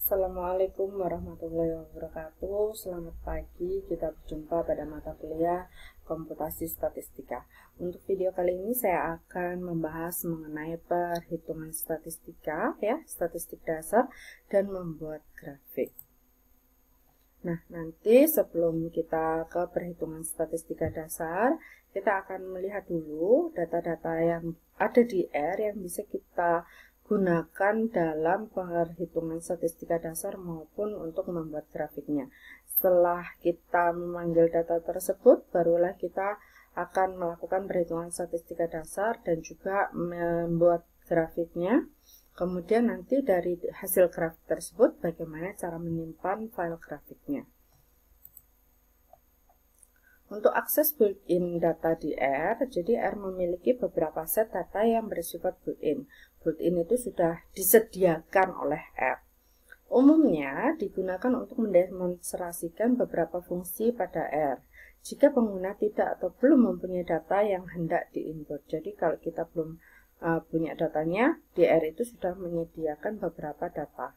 Assalamualaikum warahmatullahi wabarakatuh. Selamat pagi, kita berjumpa pada mata kuliah komputasi statistika. Untuk video kali ini saya akan membahas mengenai perhitungan statistika, statistik dasar, dan membuat grafik. Nah, nanti sebelum kita ke perhitungan statistika dasar, kita akan melihat dulu data-data yang ada di R yang bisa kita gunakan dalam perhitungan statistika dasar maupun untuk membuat grafiknya. Setelah kita memanggil data tersebut, barulah kita akan melakukan perhitungan statistika dasar dan juga membuat grafiknya. Kemudian nanti dari hasil grafik tersebut, bagaimana cara menyimpan file grafiknya. Untuk akses built-in data di R, jadi R memiliki beberapa set data yang bersifat built-in. Built-in itu sudah disediakan oleh R. Umumnya digunakan untuk mendemonstrasikan beberapa fungsi pada R. Jika pengguna tidak atau belum mempunyai data yang hendak diinput. Jadi kalau kita belum punya datanya, di R itu sudah menyediakan beberapa data.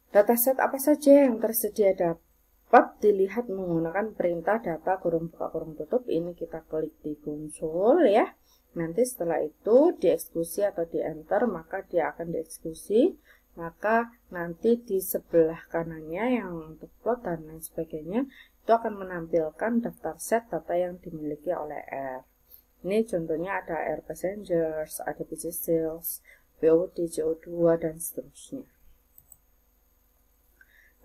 Dataset apa saja yang tersedia dapat dilihat menggunakan perintah data kurung buka kurung tutup. Ini kita klik di konsol ya. Nanti setelah itu dieksekusi atau di enter, maka dia akan dieksekusi. Maka nanti di sebelah kanannya yang untuk plot dan lain sebagainya itu akan menampilkan daftar set data yang dimiliki oleh R. Ini contohnya ada R Passengers, ada PC Sales, BOD, CO2, dan seterusnya.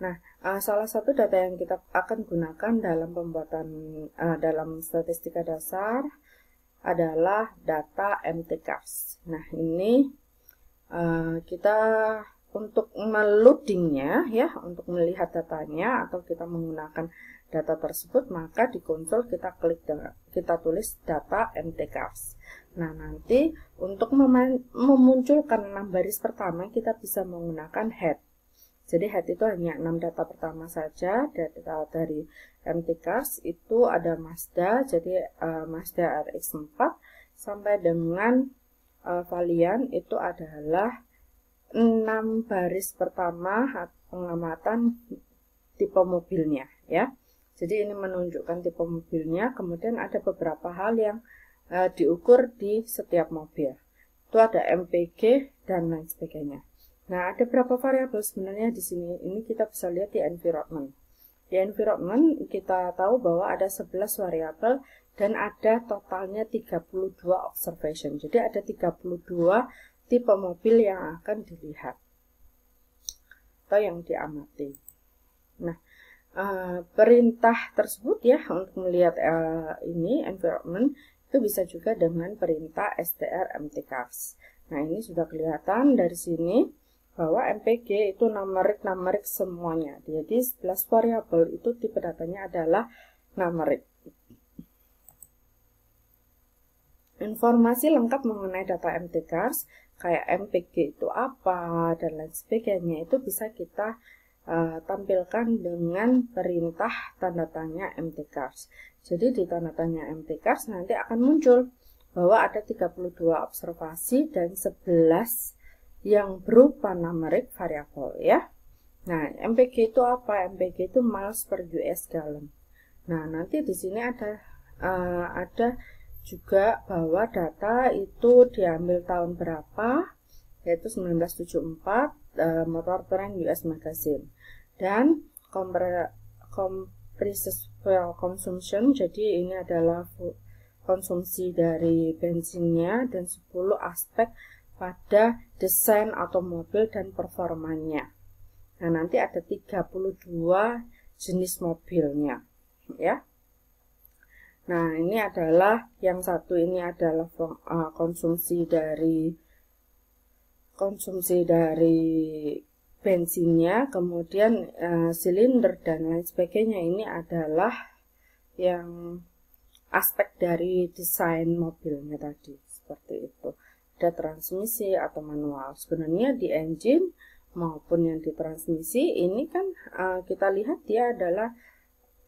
Nah, salah satu data yang kita akan gunakan dalam pembuatan dalam statistika dasar adalah data MTCars. Nah, ini kita untuk meloadingnya ya, untuk melihat datanya atau kita menggunakan data tersebut, maka di konsol kita klik kita tulis data MTCars. Nah, nanti untuk memunculkan 6 baris pertama kita bisa menggunakan head. Jadi head itu hanya 6 data pertama saja. Data dari MTCars itu ada Mazda, jadi Mazda RX-4 sampai dengan Valiant itu adalah 6 baris pertama pengamatan tipe mobilnya ya. Jadi ini menunjukkan tipe mobilnya, kemudian ada beberapa hal yang diukur di setiap mobil. Itu ada MPG dan lain sebagainya. Nah, ada berapa variabel sebenarnya di sini? Ini kita bisa lihat di environment. Di environment kita tahu bahwa ada 11 variabel dan ada totalnya 32 observation. Jadi ada 32 tipe mobil yang akan dilihat atau yang diamati. Nah, perintah tersebut ya untuk melihat ini environment itu bisa juga dengan perintah str MTCars. Nah, ini sudah kelihatan dari sini bahwa MPG itu numerik semuanya. Jadi 11 variabel itu tipe datanya adalah numerik. Informasi lengkap mengenai data MTCars kayak MPG itu apa dan lain sebagainya itu bisa kita tampilkan dengan perintah tanda tanya MTCars. Jadi di tanda tanya MTCars nanti akan muncul bahwa ada 32 observasi dan 11 yang berupa numerik variabel ya. Nah, MPG itu apa? MPG itu miles per US gallon. Nah, nanti di sini ada juga bahwa data itu diambil tahun berapa, yaitu 1974, motor tren US Magazine. Dan compressed fuel consumption, jadi ini adalah konsumsi dari bensinnya dan 10 aspek pada desain otomobil dan performanya. Nah, nanti ada 32 jenis mobilnya ya. Nah, ini adalah yang satu, ini adalah konsumsi dari bensinnya, kemudian silinder dan lain sebagainya. Ini adalah yang aspek dari desain mobilnya tadi, seperti itu. Ada transmisi atau manual. Sebenarnya di engine maupun yang di transmisi ini kan kita lihat dia adalah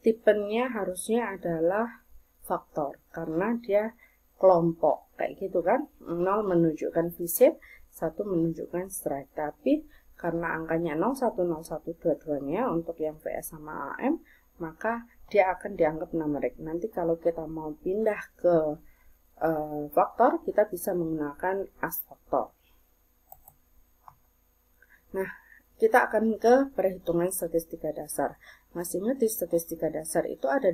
tipenya harusnya adalah faktor karena dia kelompok kayak gitu kan. 0 menunjukkan V-shape, 1 menunjukkan strike. Tapi karena angkanya 0101 dua-duanya untuk yang VS sama AM, maka dia akan dianggap numerik. Nanti kalau kita mau pindah ke faktor, kita bisa menggunakan as faktor. Nah, kita akan ke perhitungan statistika dasar. Masih ingat di statistika dasar itu ada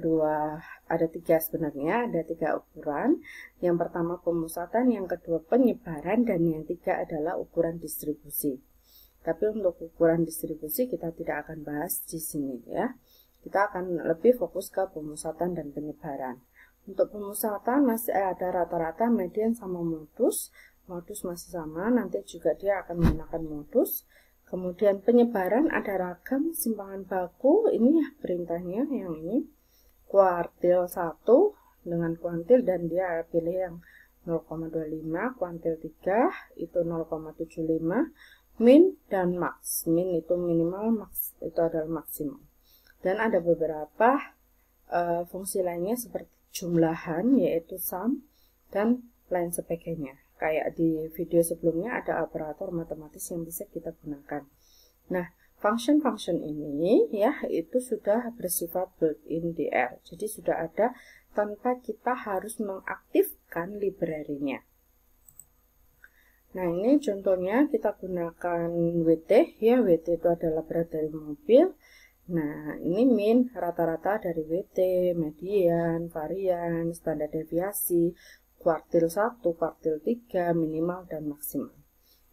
tiga sebenarnya, ada 3 ukuran. Yang pertama pemusatan, yang kedua penyebaran, dan yang ketiga adalah ukuran distribusi. Tapi untuk ukuran distribusi kita tidak akan bahas di sini ya. Kita akan lebih fokus ke pemusatan dan penyebaran. Untuk pemusatan masih ada rata-rata, median, sama modus. Modus masih sama, nanti juga dia akan menggunakan modus. Kemudian penyebaran ada ragam, simpangan baku, ini ya perintahnya yang ini. Kuartil 1 dengan kuantil, dan dia pilih yang 0,25, kuantil 3 itu 0,75, min dan max. Min itu minimal, max itu adalah maksimum. Dan ada beberapa fungsi lainnya seperti jumlahan, yaitu sum, dan lain sebagainya. Kayak di video sebelumnya ada operator matematis yang bisa kita gunakan. Nah, function-function ini ya itu sudah bersifat built-in di R. Jadi sudah ada tanpa kita harus mengaktifkan library-nya. Nah, ini contohnya kita gunakan WT ya. WT itu adalah berat dari mobil. Nah, ini min, rata-rata dari WT, median, varian, standar deviasi, kuartil 1, kuartil 3, minimal, dan maksimal.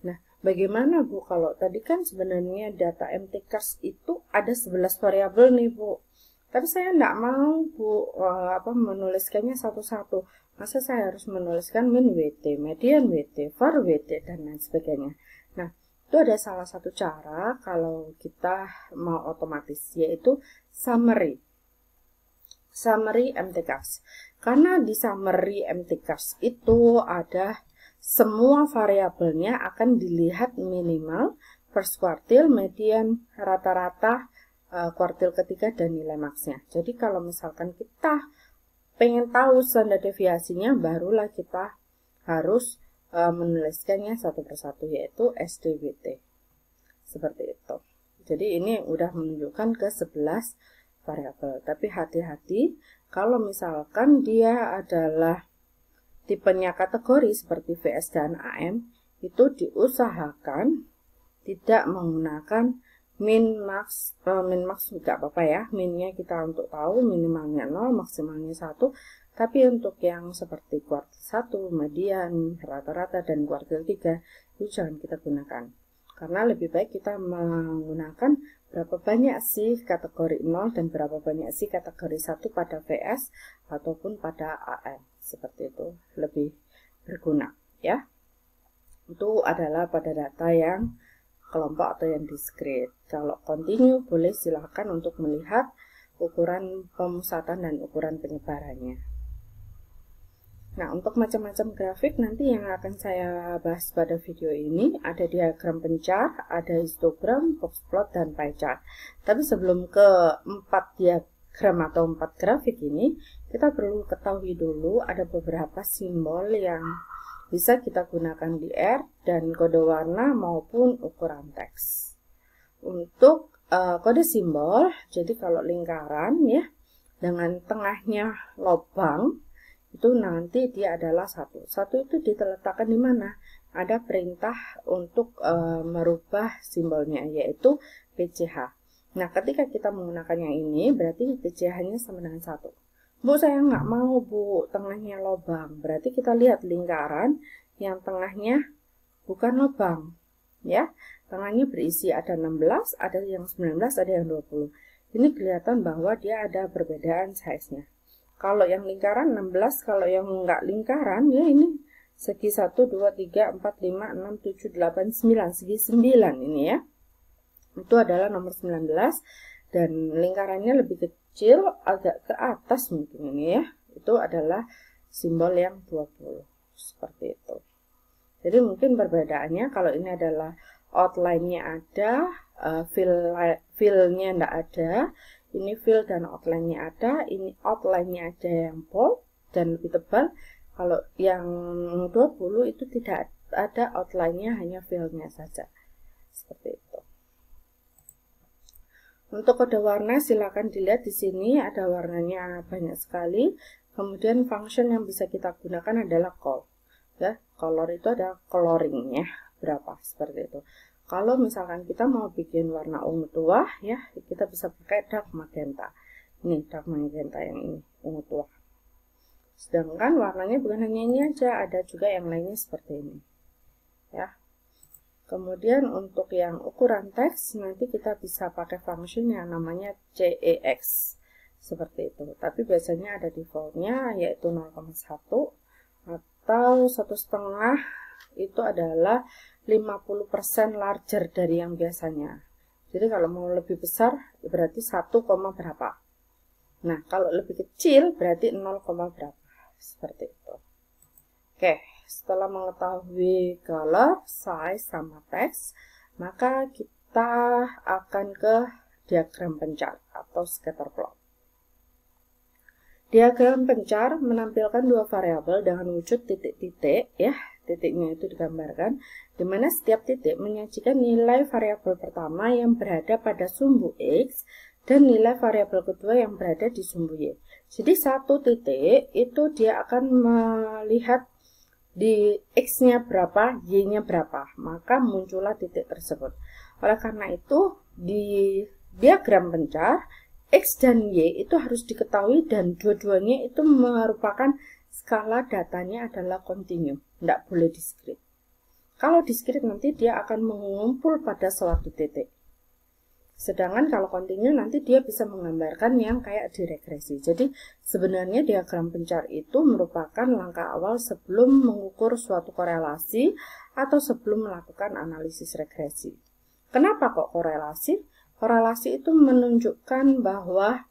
Nah, bagaimana Bu kalau tadi kan sebenarnya data MTKers itu ada 11 variabel nih Bu. Tapi saya tidak mau Bu menuliskannya satu-satu. Masa saya harus menuliskan min WT, median WT, var WT, dan lain sebagainya. Nah, itu ada salah satu cara kalau kita mau otomatis, yaitu summary MTKers. Karena di summary MTKers itu ada semua variabelnya akan dilihat minimal, first kuartil, median, rata-rata, kuartil ketiga, dan nilai maksnya. Jadi kalau misalkan kita pengen tahu standar deviasinya, barulah kita harus menuliskannya satu persatu, yaitu SDWT. Seperti itu. Jadi ini udah menunjukkan ke 11 variabel. Tapi hati-hati kalau misalkan dia adalah tipenya kategori seperti VS dan AM, itu diusahakan tidak menggunakan min max tidak apa-apa ya. Minnya kita untuk tahu, minimalnya 0, maksimalnya 1. Tapi untuk yang seperti kuartil 1, median, rata-rata, dan kuartil 3 itu jangan kita gunakan. Karena lebih baik kita menggunakan berapa banyak sih kategori 0 dan berapa banyak sih kategori 1 pada VS ataupun pada AM. Seperti itu lebih berguna ya. Itu adalah pada data yang kelompok atau yang discrete. Kalau continue boleh silakan untuk melihat ukuran pemusatan dan ukuran penyebarannya. Nah, untuk macam-macam grafik nanti yang akan saya bahas pada video ini, ada diagram pencar, ada histogram, box plot, dan pie chart. Tapi sebelum ke 4 diagram atau 4 grafik ini, kita perlu ketahui dulu ada beberapa simbol yang bisa kita gunakan di R dan kode warna maupun ukuran teks. Untuk kode simbol, jadi kalau lingkaran ya, dengan tengahnya lubang, itu nanti dia adalah 1. 1 itu diletakkan di mana? Ada perintah untuk merubah simbolnya, yaitu PCH. Nah, ketika kita menggunakan yang ini, berarti PCH-nya sama dengan 1. Bu, saya nggak mau Bu, tengahnya lubang. Berarti kita lihat lingkaran yang tengahnya bukan lubang. Ya, tengahnya berisi ada 16, ada yang 19, ada yang 20. Ini kelihatan bahwa dia ada perbedaan size-nya. Kalau yang lingkaran 16, kalau yang enggak lingkaran ya ini segi 1, 2, 3, 4, 5, 6, 7, 8, 9, segi 9 ini ya. Itu adalah nomor 19 dan lingkarannya lebih kecil, agak ke atas mungkin ini ya. Itu adalah simbol yang 20. Seperti itu. Jadi mungkin perbedaannya kalau ini adalah outline-nya ada, fill-nya enggak ada. Ini fill dan outline-nya ada, ini outline-nya ada yang bold dan lebih tebal. Kalau yang 20 itu tidak ada outline-nya, hanya fill-nya saja. Seperti itu. Untuk kode warna silakan dilihat di sini, ada warnanya banyak sekali. Kemudian function yang bisa kita gunakan adalah call. Ya, color itu ada coloringnya berapa seperti itu. Kalau misalkan kita mau bikin warna ungu tua, ya kita bisa pakai dark magenta. Ini dark magenta yang ini ungu tua. Sedangkan warnanya bukan hanya ini aja, ada juga yang lainnya seperti ini. Ya. Kemudian untuk yang ukuran teks nanti kita bisa pakai function yang namanya CEX seperti itu. Tapi biasanya ada defaultnya yaitu 0,1 atau 1,5 itu adalah 50% larger dari yang biasanya. Jadi kalau mau lebih besar berarti 1, berapa. Nah kalau lebih kecil berarti 0, berapa. Seperti itu. Oke. Setelah mengetahui color, size, sama teks, maka kita akan ke diagram pencar atau scatter plot. Diagram pencar menampilkan dua variabel dengan wujud titik-titik, ya, titiknya itu digambarkan, di mana setiap titik menyajikan nilai variabel pertama yang berada pada sumbu X dan nilai variabel kedua yang berada di sumbu Y. Jadi satu titik itu dia akan melihat di X-nya berapa, Y-nya berapa, maka muncullah titik tersebut. Oleh karena itu, di diagram pencar, X dan Y itu harus diketahui dan dua-duanya itu merupakan skala datanya adalah kontinu, tidak boleh diskrit. Kalau diskrit nanti dia akan mengumpul pada suatu titik. Sedangkan kalau kontinu nanti dia bisa menggambarkan yang kayak di regresi. Jadi sebenarnya diagram pencar itu merupakan langkah awal sebelum mengukur suatu korelasi atau sebelum melakukan analisis regresi. Kenapa kok korelasi? Korelasi itu menunjukkan bahwa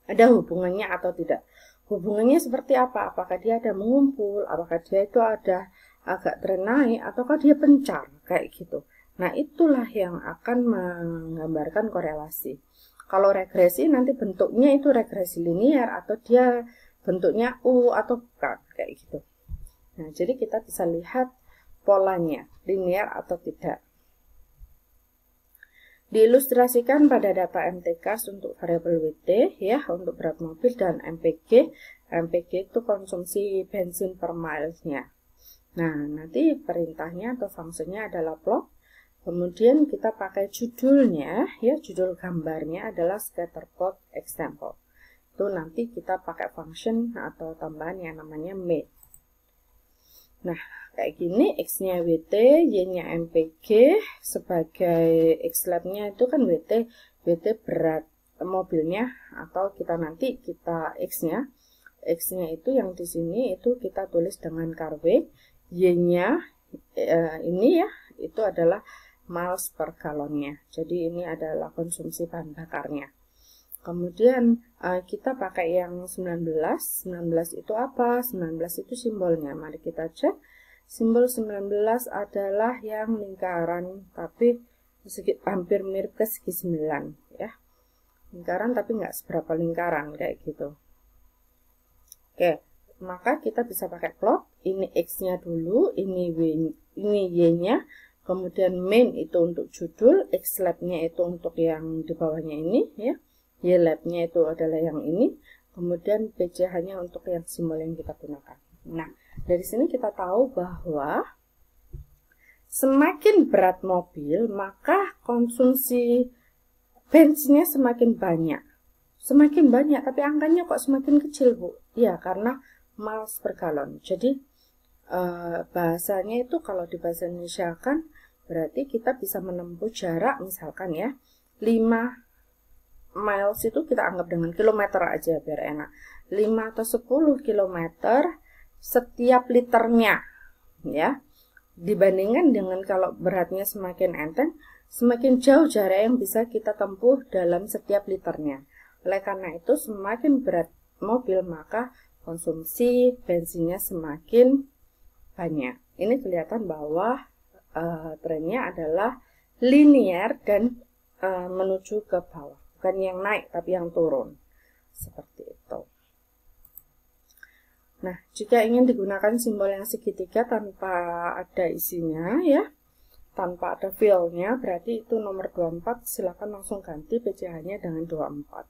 ada hubungannya atau tidak. Hubungannya seperti apa? Apakah dia ada mengumpul, apakah dia itu ada agak tren naik, ataukah dia pencar, kayak gitu. Nah, itulah yang akan menggambarkan korelasi. Kalau regresi nanti bentuknya itu regresi linear atau dia bentuknya U atau bukan, kayak gitu. Nah, jadi kita bisa lihat polanya, linear atau tidak. Diilustrasikan pada data MTK untuk variabel WT, ya, untuk berat mobil, dan MPG. MPG itu konsumsi bensin per mile-nya. Nah, nanti perintahnya atau fungsinya adalah plot. Kemudian kita pakai judulnya, ya, judul gambarnya adalah scatter plot example. Itu nanti kita pakai function atau tambahan yang namanya make. Nah, kayak gini, X-nya WT, Y-nya MPG, sebagai X-lab-nya itu kan WT berat mobilnya, atau kita nanti kita X-nya itu yang di sini itu kita tulis dengan carb, Y-nya ini ya, itu adalah miles per galonnya. Jadi ini adalah konsumsi bahan bakarnya. Kemudian kita pakai yang 19. 19 itu apa? 19 itu simbolnya. Mari kita cek. Simbol 19 adalah yang lingkaran, tapi hampir mirip ke segi 9, ya. Lingkaran tapi nggak seberapa lingkaran kayak gitu. Oke, maka kita bisa pakai plot. Ini X-nya dulu, ini Y-nya. Kemudian main itu untuk judul, X-lab-nya itu untuk yang di bawahnya ini, ya. Y-lab-nya itu adalah yang ini. Kemudian PCH-nya untuk yang simbol yang kita gunakan. Nah, dari sini kita tahu bahwa semakin berat mobil, maka konsumsi bensinnya semakin banyak. Semakin banyak, tapi angkanya kok semakin kecil, Bu? Ya, karena miles per galon. Jadi, bahasanya itu kalau di bahasa Indonesia kan berarti kita bisa menempuh jarak misalkan ya 5 miles itu kita anggap dengan kilometer aja biar enak, 5 atau 10 kilometer setiap liternya, ya, dibandingkan dengan kalau beratnya semakin enteng, semakin jauh jarak yang bisa kita tempuh dalam setiap liternya. Oleh karena itu semakin berat mobil maka konsumsi bensinnya semakin banyak. Ini kelihatan bahwa trennya adalah linear dan menuju ke bawah, bukan yang naik tapi yang turun, seperti itu. Nah, jika ingin digunakan simbol yang segitiga tanpa ada isinya, ya, tanpa ada fill-nya, berarti itu nomor 24, silakan langsung ganti PCH-nya dengan 24.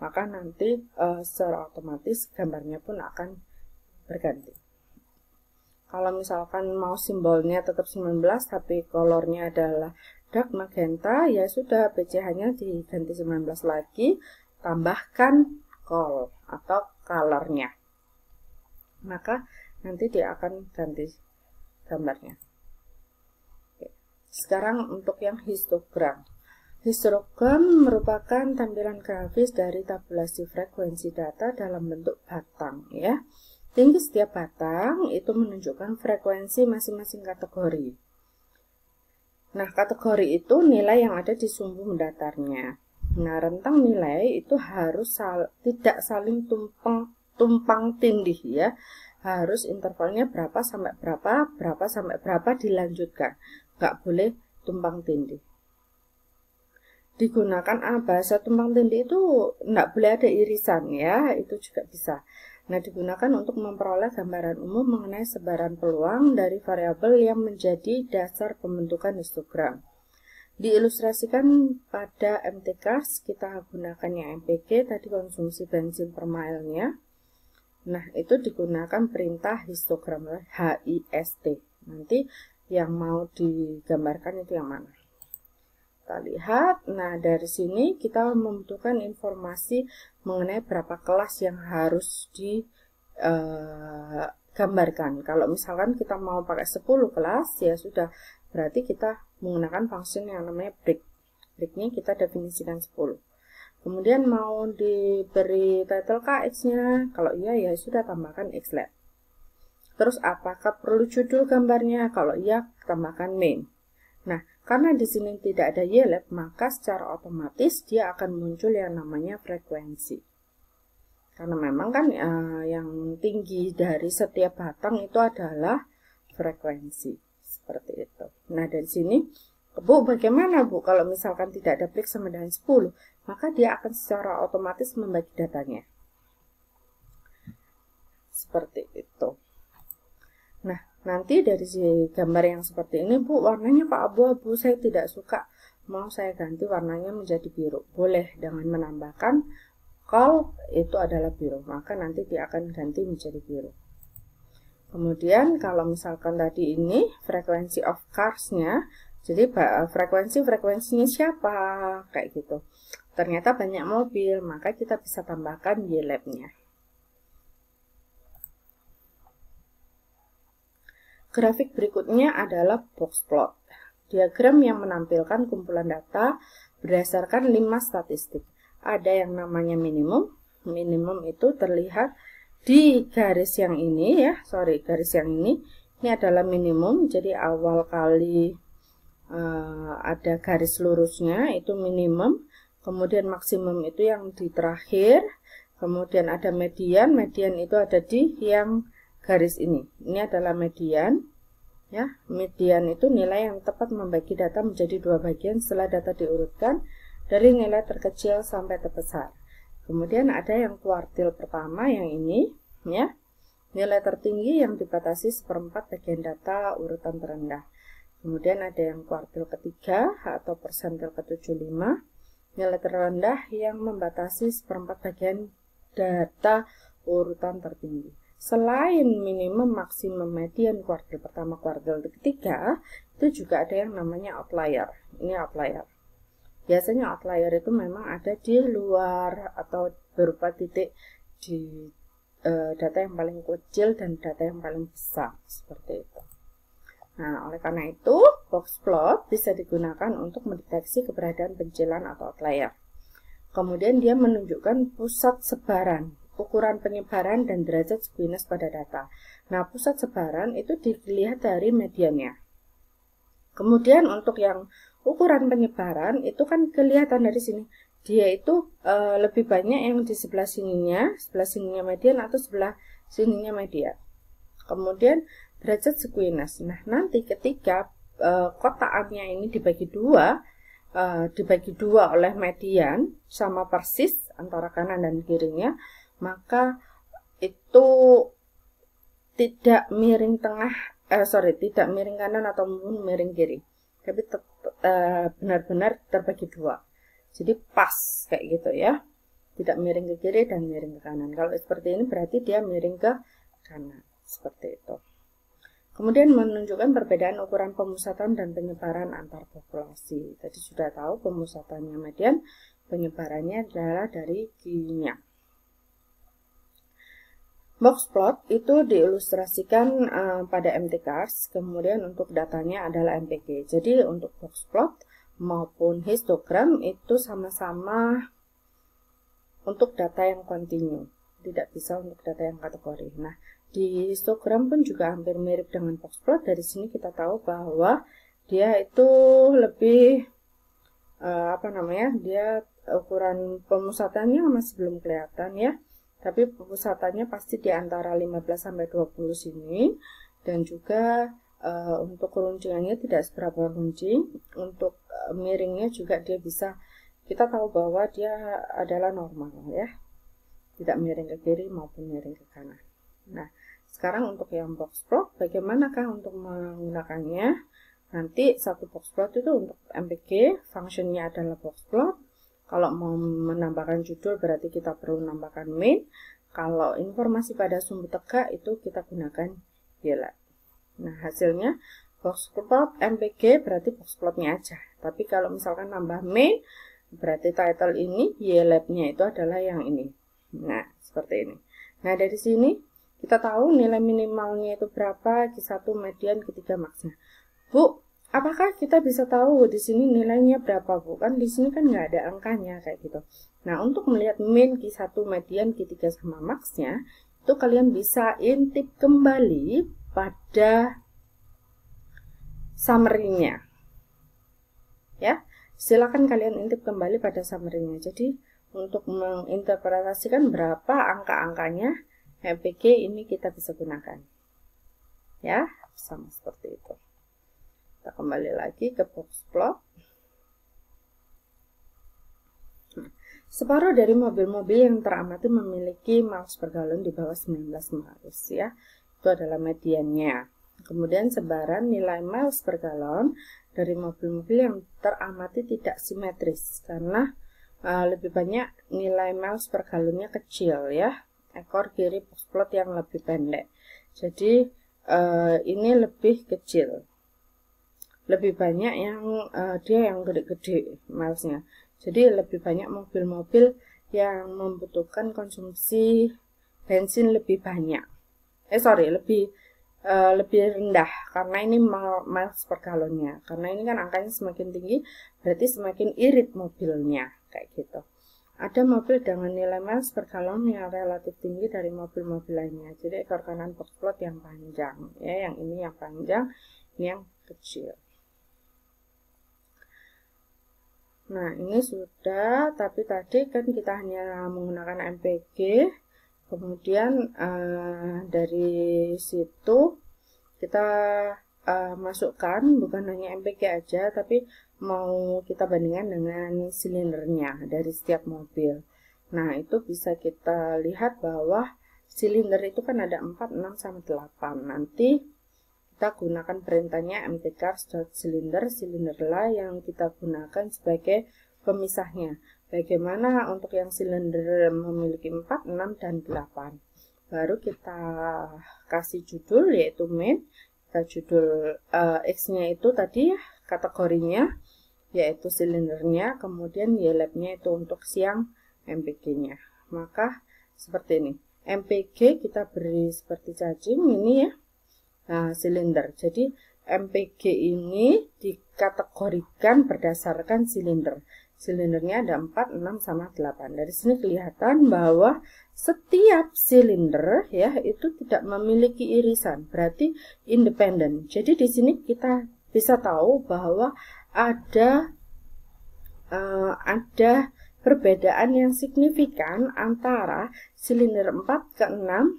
Maka nanti secara otomatis gambarnya pun akan berganti. Kalau misalkan mau simbolnya tetap 19 tapi colornya adalah dark magenta, ya sudah PCH-nya diganti 19 lagi, tambahkan col atau colornya. Maka nanti dia akan ganti gambarnya. Oke. Sekarang untuk yang histogram. Histogram merupakan tampilan grafis dari tabulasi frekuensi data dalam bentuk batang, ya. Tinggi setiap batang itu menunjukkan frekuensi masing-masing kategori. Nah, kategori itu nilai yang ada di sumbu mendatarnya. Nah, rentang nilai itu harus tidak saling tumpang tindih, ya. Harus intervalnya berapa sampai berapa, berapa sampai berapa dilanjutkan. Nggak boleh tumpang tindih. Digunakan bahasa tumpang tindih itu nggak boleh ada irisan, ya. Itu juga bisa. Nah, digunakan untuk memperoleh gambaran umum mengenai sebaran peluang dari variabel yang menjadi dasar pembentukan histogram. Diilustrasikan pada MTCars, kita gunakan yang MPG, tadi konsumsi bensin per mile-nya. Nah, itu digunakan perintah histogram, HIST. Nanti yang mau digambarkan itu yang mana? Kita lihat, nah dari sini kita membutuhkan informasi mengenai berapa kelas yang harus digambarkan. Kalau misalkan kita mau pakai 10 kelas, ya sudah, berarti kita menggunakan function yang namanya break. Breaknya kita definisikan 10. Kemudian mau diberi title KX-nya, kalau iya ya sudah tambahkan xlab. Terus apakah perlu judul gambarnya? Kalau iya, tambahkan main. Nah, karena di sini tidak ada ylab, maka secara otomatis dia akan muncul yang namanya frekuensi. Karena memang kan yang tinggi dari setiap batang itu adalah frekuensi. Seperti itu. Nah, dari sini, Bu, bagaimana Bu kalau misalkan tidak ada break sama dengan 10? Maka dia akan secara otomatis membagi datanya. Seperti itu. Nah, nanti dari gambar yang seperti ini, Bu, warnanya Pak abu-abu, saya tidak suka, mau saya ganti warnanya menjadi biru. Boleh dengan menambahkan col itu adalah biru, maka nanti dia akan ganti menjadi biru. Kemudian kalau misalkan tadi ini frekuensi of cars-nya, jadi frekuensinya siapa, kayak gitu. Ternyata banyak mobil, maka kita bisa tambahkan ylab-nya. Grafik berikutnya adalah box plot. Diagram yang menampilkan kumpulan data berdasarkan 5 statistik. Ada yang namanya minimum. Minimum itu terlihat di garis yang ini, ya. Garis yang ini. Ini adalah minimum. Jadi awal kali ada garis lurusnya itu minimum. Kemudian maksimum itu yang di terakhir. Kemudian ada median. Median itu ada di yang garis ini. Ini adalah median. Ya, median itu nilai yang tepat membagi data menjadi 2 bagian setelah data diurutkan dari nilai terkecil sampai terbesar. Kemudian ada yang kuartil pertama yang ini, ya. Nilai tertinggi yang dibatasi 1/4 bagian data urutan terendah. Kemudian ada yang kuartil ketiga atau persentil ke-75. Nilai terendah yang membatasi 1/4 bagian data urutan tertinggi. Selain minimum, maksimum, median, kuartil pertama, kuartil ketiga, itu juga ada yang namanya outlier. Ini outlier. Biasanya outlier itu memang ada di luar atau berupa titik di data yang paling kecil dan data yang paling besar. Seperti itu. Nah, oleh karena itu, box plot bisa digunakan untuk mendeteksi keberadaan pencilan atau outlier. Kemudian dia menunjukkan pusat sebaran, ukuran penyebaran dan derajat skewness pada data. Nah, pusat sebaran itu dilihat dari mediannya. Kemudian untuk yang ukuran penyebaran itu kan kelihatan dari sini. Dia itu lebih banyak yang di sebelah sininya median atau sebelah sininya median. Kemudian derajat skewness. Nah, nanti ketika kotakannya ini dibagi dua oleh median sama persis antara kanan dan kirinya, maka itu tidak miring tidak miring kanan atau miring kiri. tapi benar-benar terbagi dua. Jadi pas kayak gitu ya. Tidak miring ke kiri dan miring ke kanan. Kalau seperti ini berarti dia miring ke kanan. Seperti itu. Kemudian menunjukkan perbedaan ukuran pemusatan dan penyebaran antar populasi. Tadi sudah tahu pemusatannya median, penyebarannya adalah dari Q-nya. Box plot itu diilustrasikan pada MTCars, kemudian untuk datanya adalah MPG. Jadi untuk box plot maupun histogram itu sama-sama untuk data yang kontinu, tidak bisa untuk data yang kategori. Nah, di histogram pun juga hampir mirip dengan box plot. Dari sini kita tahu bahwa dia itu lebih dia ukuran pemusatannya masih belum kelihatan ya. Tapi pemusatannya pasti di antara 15 sampai 20 sini, dan juga untuk keruncingannya tidak seberapa runcing. Untuk miringnya juga dia bisa, kita tahu bahwa dia adalah normal ya, tidak miring ke kiri maupun miring ke kanan. Nah, sekarang untuk yang box plot, bagaimanakah untuk menggunakannya? Nanti satu box plot itu untuk MPG, fungsinya adalah box plot. Kalau mau menambahkan judul berarti kita perlu menambahkan main. Kalau informasi pada sumber tegak itu kita gunakan YLab. Nah, hasilnya box plot MPG berarti box plotnya aja. Tapi kalau misalkan nambah main, berarti title ini YLab-nya itu adalah yang ini. Nah, seperti ini. Nah, dari sini kita tahu nilai minimalnya itu berapa, Q1 median, Q3 maksnya. Bu, apakah kita bisa tahu di sini nilainya berapa, Bu? Kan di sini kan nggak ada angkanya kayak gitu. Nah, untuk melihat min, Q1, median, Q3 sama maksnya, itu kalian bisa intip kembali pada summary-nya. Ya, silakan kalian intip kembali pada summary-nya. Jadi, untuk menginterpretasikan berapa angka-angkanya, MPG ini kita bisa gunakan. Ya, sama seperti itu. Kita kembali lagi ke box plot. Separuh dari mobil-mobil yang teramati memiliki miles per galon di bawah 19 miles ya. Itu adalah mediannya. Kemudian sebaran nilai miles per galon dari mobil-mobil yang teramati tidak simetris karena lebih banyak nilai miles per galonnya kecil ya. Ekor kiri box plot yang lebih pendek. Jadi ini lebih kecil. Lebih banyak yang dia yang gede-gede milesnya. Jadi lebih banyak mobil-mobil yang membutuhkan konsumsi bensin lebih banyak. Lebih rendah karena ini miles per galonnya. Karena ini kan angkanya semakin tinggi, berarti semakin irit mobilnya kayak gitu. Ada mobil dengan nilai miles per galon yang relatif tinggi dari mobil-mobil lainnya. Jadi ekor kanan box plot yang panjang, ya, yang ini yang panjang, ini yang kecil. Nah, ini sudah, tapi tadi kan kita hanya menggunakan MPG. Kemudian dari situ kita masukkan bukan hanya MPG aja, tapi mau kita bandingkan dengan silindernya dari setiap mobil. Nah, itu bisa kita lihat bahwa silinder itu kan ada 4, 6, sama 8. Nanti kita gunakan perintahnya mtcars.cylinder, silinderlah yang kita gunakan sebagai pemisahnya. Bagaimana untuk yang silinder memiliki 4, 6, dan 8. Baru kita kasih judul yaitu main. Kita judul X-nya itu tadi kategorinya yaitu silindernya, kemudian YLab-nya itu untuk siang MPG-nya. Maka seperti ini. MPG kita beri seperti cacing ini ya. Nah, silinder. Jadi MPG ini dikategorikan berdasarkan silinder. Silindernya ada 4, 6, sama 8. Dari sini kelihatan bahwa setiap silinder ya itu tidak memiliki irisan, berarti independen. Jadi di sini kita bisa tahu bahwa ada perbedaan yang signifikan antara silinder 4 ke 6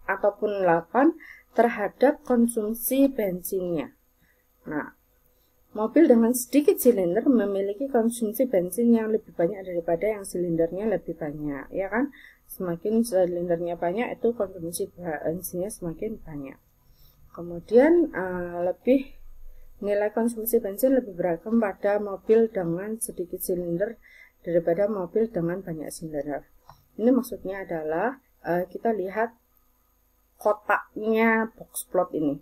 ataupun 8 terhadap konsumsi bensinnya. Nah, mobil dengan sedikit silinder memiliki konsumsi bensin yang lebih banyak daripada yang silindernya lebih banyak, ya kan? Semakin silindernya banyak itu konsumsi bensinnya semakin banyak. Kemudian lebih nilai konsumsi bensin lebih beragam pada mobil dengan sedikit silinder daripada mobil dengan banyak silinder. Ini maksudnya adalah kita lihat kotaknya box plot ini.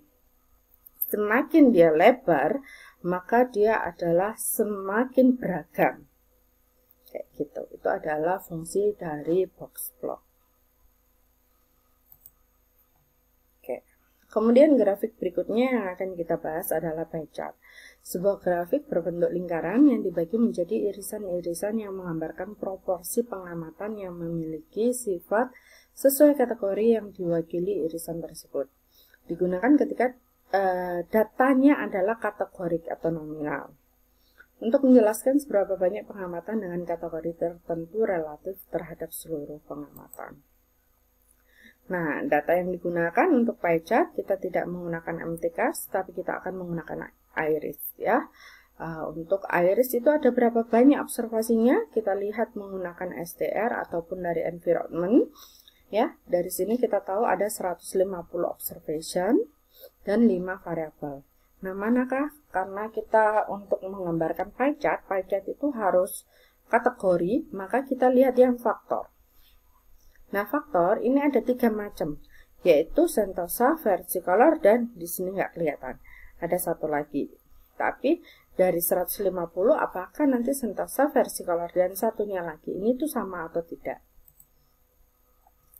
Semakin dia lebar, maka dia adalah semakin beragam. Kayak gitu. Itu adalah fungsi dari box plot. Oke. Kemudian grafik berikutnya yang akan kita bahas adalah pie chart. Sebuah grafik berbentuk lingkaran yang dibagi menjadi irisan-irisan yang menggambarkan proporsi pengamatan yang memiliki sifat sesuai kategori yang diwakili irisan tersebut. Digunakan ketika datanya adalah kategorik atau nominal. Untuk menjelaskan seberapa banyak pengamatan dengan kategori tertentu relatif terhadap seluruh pengamatan. Nah, data yang digunakan untuk pie chart kita tidak menggunakan MTCAS, tapi kita akan menggunakan iris ya. Untuk iris itu ada berapa banyak observasinya? Kita lihat menggunakan STR ataupun dari environment. Ya, dari sini kita tahu ada 150 observation dan 5 variabel. Nah, manakah? Karena kita untuk menggambarkan pie chart itu harus kategori, maka kita lihat yang faktor. Nah, faktor ini ada 3 macam, yaitu sentosa, versicolor, dan di sini nggak kelihatan. Ada satu lagi. Tapi dari 150, apakah nanti sentosa, versicolor, dan satunya lagi ini tuh sama atau tidak?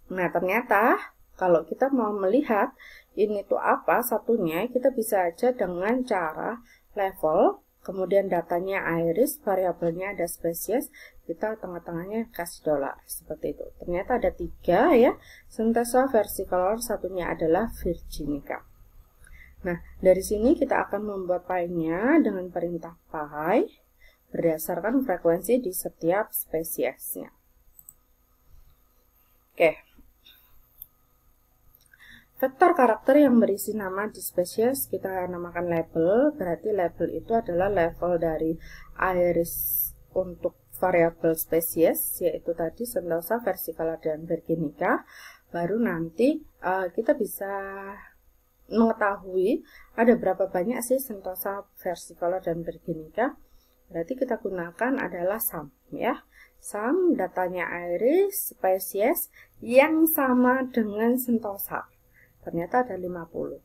Nah, ternyata kalau kita mau melihat ini tuh apa satunya, kita bisa aja dengan cara level, kemudian datanya iris, variabelnya ada spesies, kita tengah-tengahnya kasih dolar, seperti itu. Ternyata ada 3 ya, sentosa, versicolor, satunya adalah virginica. Nah, dari sini kita akan membuat pie-nya dengan perintah pie berdasarkan frekuensi di setiap spesiesnya. Oke. Vektor karakter yang berisi nama di spesies kita namakan label, berarti label itu adalah level dari iris untuk variabel spesies, yaitu tadi sentosa, versicolor, dan virginica. Baru nanti kita bisa mengetahui ada berapa banyak sih sentosa, versicolor, dan virginica. Berarti kita gunakan adalah sum ya. Sum datanya iris spesies yang sama dengan sentosa. Ternyata ada 50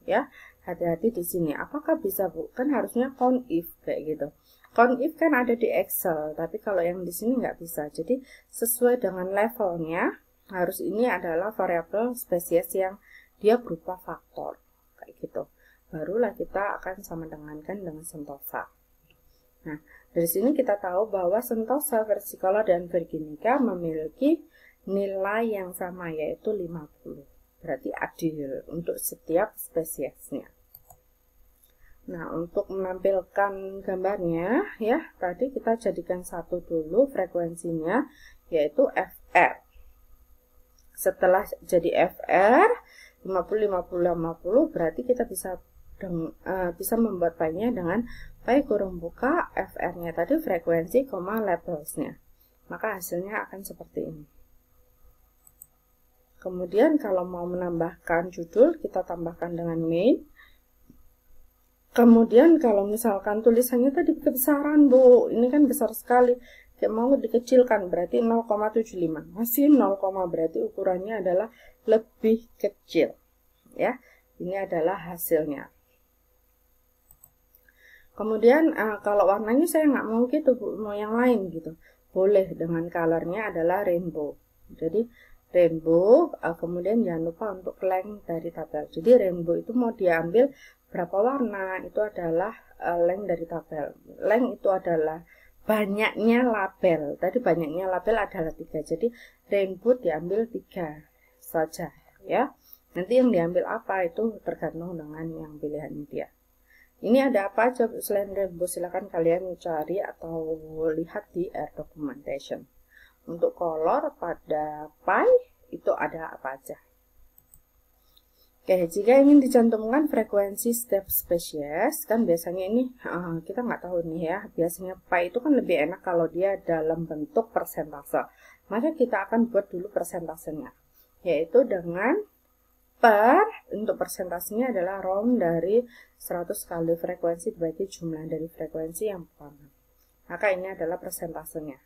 ya. Hati-hati di sini. Apakah bisa, Bu? Kan harusnya count if kayak gitu. Count if kan ada di Excel, tapi kalau yang di sini nggak bisa. Jadi sesuai dengan levelnya, harus ini adalah variabel spesies yang dia berupa faktor kayak gitu. Barulah kita akan sama dengankan dengan sentosa. Nah, dari sini kita tahu bahwa sentosa, versicolor, dan virginica memiliki nilai yang sama, yaitu 50. Berarti adil untuk setiap spesiesnya. Nah, untuk menampilkan gambarnya ya, tadi kita jadikan satu dulu frekuensinya, yaitu FR. Setelah jadi FR 50 50 50, berarti kita bisa membuat pie-nya dengan pie kurung buka FR-nya tadi frekuensi, labelsnya. Maka hasilnya akan seperti ini. Kemudian kalau mau menambahkan judul, kita tambahkan dengan main. Kemudian kalau misalkan tulisannya tadi kebesaran, Bu, ini kan besar sekali, kayak mau dikecilkan, berarti 0,75. Masih 0, berarti ukurannya adalah lebih kecil. Ya, ini adalah hasilnya. Kemudian kalau warnanya saya nggak mau gitu, Bu, mau yang lain gitu. Boleh, dengan colornya adalah rainbow. Jadi rainbow, kemudian jangan lupa untuk length dari tabel. Jadi rainbow itu mau diambil berapa warna, itu adalah length dari tabel. Length itu adalah banyaknya label. Tadi banyaknya label adalah 3. Jadi rainbow diambil 3 saja ya. Nanti yang diambil apa itu tergantung dengan yang pilihan dia. Ini ada apa aja selain rainbow, silakan kalian cari atau lihat di Air Documentation. Untuk color pada pie itu ada apa aja. Oke, jika ingin dicantumkan frekuensi setiap spesies, kan biasanya ini kita nggak tahu nih ya. Biasanya pie itu kan lebih enak kalau dia dalam bentuk persentase. Maka kita akan buat dulu persentasenya, yaitu dengan per, untuk persentasenya adalah round dari 100 kali frekuensi dibagi jumlah dari frekuensi yang pertama. Maka ini adalah persentasenya.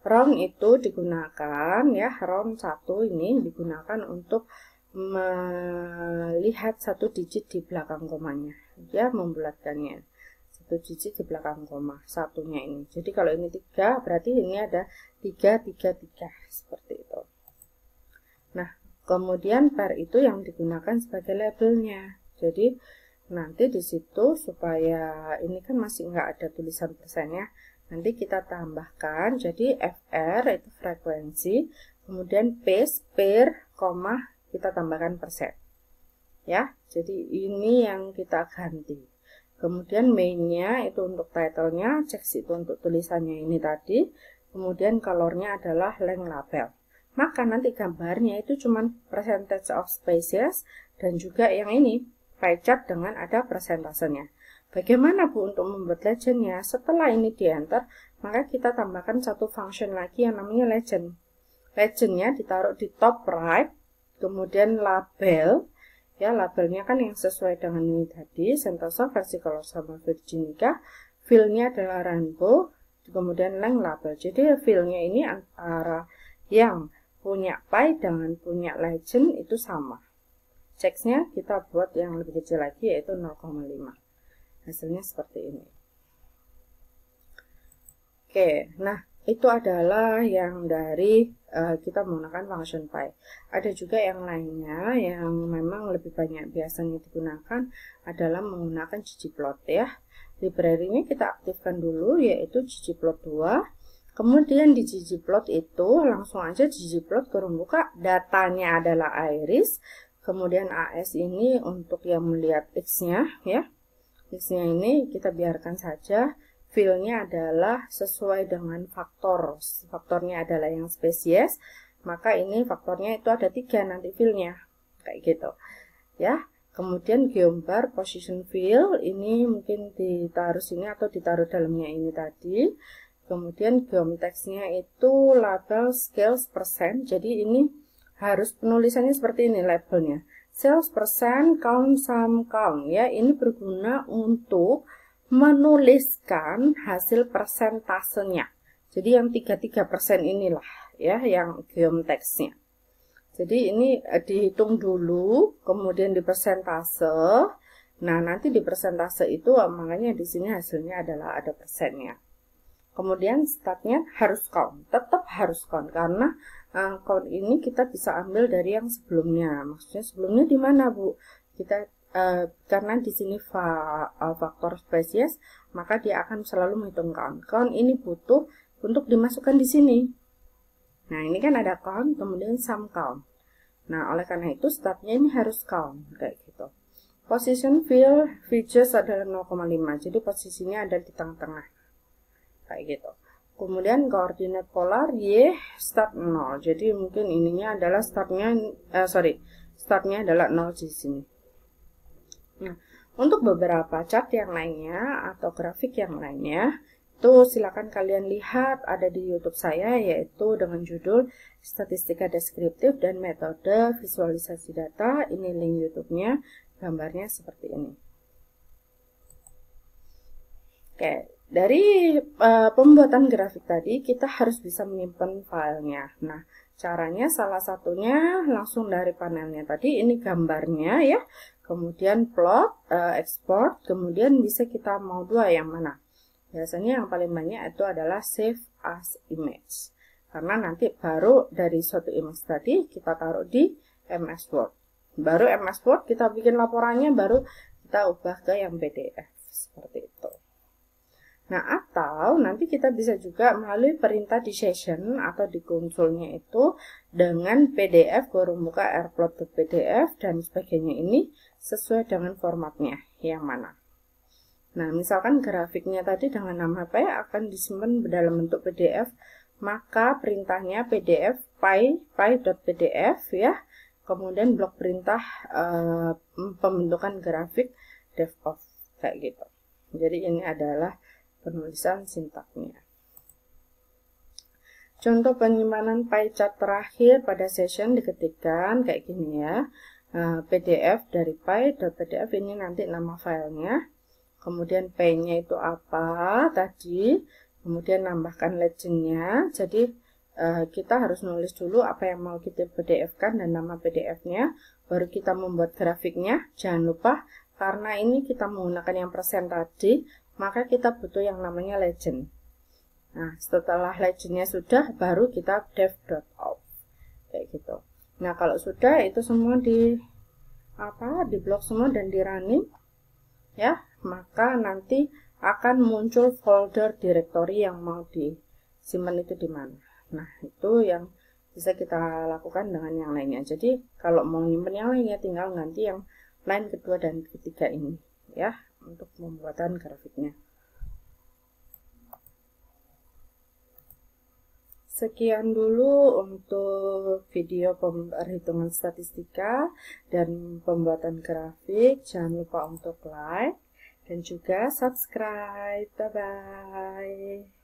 Round itu digunakan, ya, round 1 ini digunakan untuk melihat satu digit di belakang komanya, ya, membulatkannya. Satu digit di belakang koma, satunya ini. Jadi kalau ini 3, berarti ini ada 3, 3, 3, seperti itu. Nah, kemudian per itu yang digunakan sebagai labelnya. Jadi nanti di situ supaya ini kan masih nggak ada tulisan persennya, nanti kita tambahkan. Jadi FR itu frekuensi, kemudian pace per, koma, kita tambahkan persen. Ya, jadi ini yang kita ganti. Kemudian mainnya itu untuk title-nya, checks itu untuk tulisannya ini tadi. Kemudian color-nya adalah length label. Maka nanti gambarnya itu cuman percentage of species dan juga yang ini pie chart dengan ada persentasenya. Bagaimana Bu untuk membuat legendnya? Setelah ini di enter, maka kita tambahkan satu function lagi yang namanya legend. Legendnya ditaruh di top right, kemudian label, ya, labelnya kan yang sesuai dengan ini tadi, Sentosa, Versicolor sama Virginica. Fill-nya adalah rainbow, kemudian length label. Jadi fill-nya ini antara yang punya pie dengan punya legend itu sama. Checks-nya kita buat yang lebih kecil lagi, yaitu 0,5. Hasilnya seperti ini. Oke, nah itu adalah yang dari kita menggunakan function pie. Ada juga yang lainnya yang memang lebih banyak biasanya digunakan adalah menggunakan ggplot, ya. Library-nya kita aktifkan dulu, yaitu ggplot 2. Kemudian di ggplot itu langsung aja ggplot kurung buka, datanya adalah iris. Kemudian AS ini untuk yang melihat X-nya, ya. X-nya ini kita biarkan saja. Fill-nya adalah sesuai dengan faktor. Faktornya adalah yang spesies, maka ini faktornya itu ada 3 nanti fill-nya. Kayak gitu. Ya. Kemudian geombar position fill ini mungkin ditaruh sini atau ditaruh dalamnya ini tadi. Kemudian geomtext-nya itu label scales persen. Jadi ini harus penulisannya seperti ini labelnya. Sales persen count sum count, ya. Ini berguna untuk menuliskan hasil persentasenya. Jadi yang 33% inilah, ya, yang geomtext-nya. Jadi ini dihitung dulu, kemudian di persentase. Nah, nanti di persentase itu makanya di sini hasilnya adalah ada persennya. Kemudian statnya harus count, tetap harus count karena count ini kita bisa ambil dari yang sebelumnya. Maksudnya sebelumnya di mana, Bu? Kita karena di sini faktor spesies, maka dia akan selalu menghitung count. Count ini butuh untuk dimasukkan di sini. Nah, ini kan ada count, kemudian sum count. Nah, oleh karena itu statnya ini harus count, kayak gitu. Position fill features adalah 0,5, jadi posisinya ada di tengah-tengah, kayak gitu. Kemudian koordinat polar Y start 0, jadi mungkin ininya adalah startnya adalah 0 di sini. Nah, untuk beberapa chart yang lainnya atau grafik yang lainnya, itu silakan kalian lihat ada di YouTube saya, yaitu dengan judul Statistika Deskriptif dan Metode Visualisasi Data. Ini link YouTube-nya, gambarnya seperti ini. Oke, dari pembuatan grafik tadi kita harus bisa menyimpan filenya. Nah, caranya salah satunya langsung dari panelnya tadi, ini gambarnya, ya. Kemudian plot, export, kemudian bisa kita mau dua yang mana. Biasanya yang paling banyak itu adalah save as image. Karena nanti baru dari suatu image tadi kita taruh di MS Word. Baru MS Word kita bikin laporannya, baru kita ubah ke yang PDF. Seperti itu. Nah, atau nanti kita bisa juga melalui perintah di session atau di konsolnya itu dengan PDF kurung buka airplot.pdf dan sebagainya, ini sesuai dengan formatnya yang mana. Nah, misalkan grafiknya tadi dengan nama apa akan disimpan dalam bentuk PDF, maka perintahnya PDF py.pdf, ya. Kemudian blok perintah pembentukan grafik dev-off, kayak gitu. Jadi ini adalah penulisan sintaknya. Contoh penyimpanan pie chart terakhir pada session diketikkan kayak gini ya. PDF dari pie.pdf ini nanti nama filenya. Kemudian pie-nya itu apa tadi. Kemudian nambahkan legendnya. Jadi kita harus nulis dulu apa yang mau kita PDF-kan dan nama PDF-nya. Baru kita membuat grafiknya. Jangan lupa karena ini kita menggunakan yang persen tadi, maka kita butuh yang namanya legend. Nah, setelah legendnya sudah, baru kita dev.auth kayak gitu. Nah, kalau sudah itu semua di blok semua dan di running ya, maka nanti akan muncul folder directory yang mau disimpan itu di mana. Nah, itu yang bisa kita lakukan dengan yang lainnya. Jadi, kalau mau nyimpen yang lainnya tinggal ganti yang line kedua dan ketiga ini ya untuk pembuatan grafiknya. Sekian dulu untuk video perhitungan statistika dan pembuatan grafik. Jangan lupa untuk like dan juga subscribe. Bye-bye.